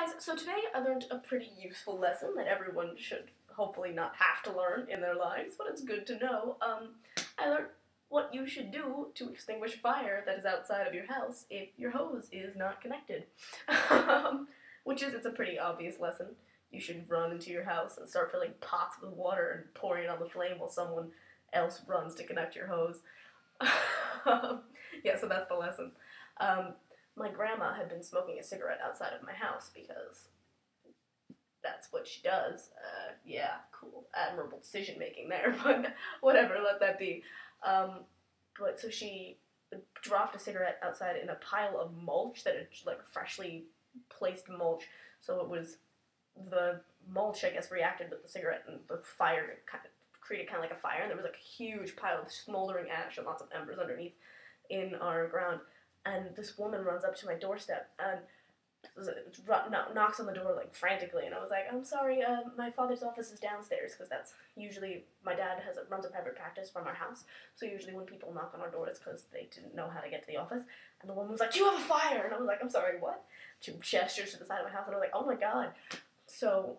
guys, so today I learned a pretty useful lesson that everyone should hopefully not have to learn in their lives, but it's good to know. I learned what you should do to extinguish a fire that is outside of your house if your hose is not connected. It's a pretty obvious lesson. You should run into your house and start filling pots with water and pouring it on the flame while someone else runs to connect your hose. Yeah, so that's the lesson. My grandma had been smoking a cigarette outside of my house because that's what she does. Yeah, cool. Admirable decision making there, but whatever, let that be. So she dropped a cigarette outside in a pile of mulch that had, like, freshly placed mulch. So it was, the mulch, I guess, reacted with the cigarette and the fire created kind of like a fire, and there was like a huge pile of smoldering ash and lots of embers underneath in our ground. And this woman runs up to my doorstep and knocks on the door, like, frantically, and I was like, I'm sorry, my father's office is downstairs, because that's usually, my dad runs a private practice from our house, so usually when people knock on our door, it's because they didn't know how to get to the office. And the woman was like, do you have a fire? And I was like, I'm sorry, what? She gestures to the side of my house, and I was like, oh my god. So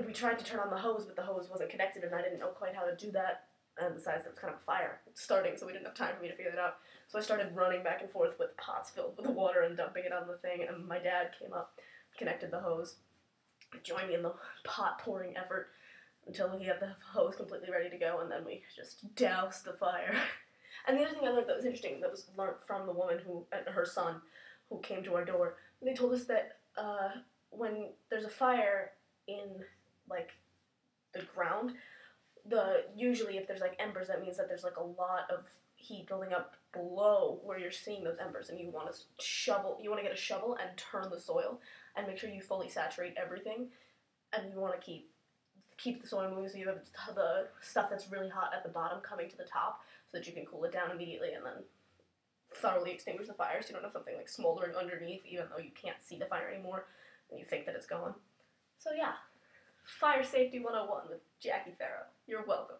we tried to turn on the hose, but the hose wasn't connected, and I didn't know quite how to do that. And besides, there was kind of a fire starting, so we didn't have time for me to figure that out. So I started running back and forth with pots filled with water and dumping it on the thing, and my dad came up, connected the hose, joined me in the pot pouring effort until he had the hose completely ready to go, and then we just doused the fire. And the other thing I learned that was interesting, that was learned from the woman and her son, who came to our door, they told us that when there's a fire in, like, the ground, usually if there's, like, embers, that means that there's, like, a lot of heat building up below where you're seeing those embers, and you want to get a shovel and turn the soil and make sure you fully saturate everything, and you want to keep the soil moving so you have the stuff that's really hot at the bottom coming to the top so that you can cool it down immediately and then thoroughly extinguish the fire so you don't have something, like, smoldering underneath even though you can't see the fire anymore and you think that it's gone. So yeah, Fire Safety 101 with Jackie Farrow. You're welcome.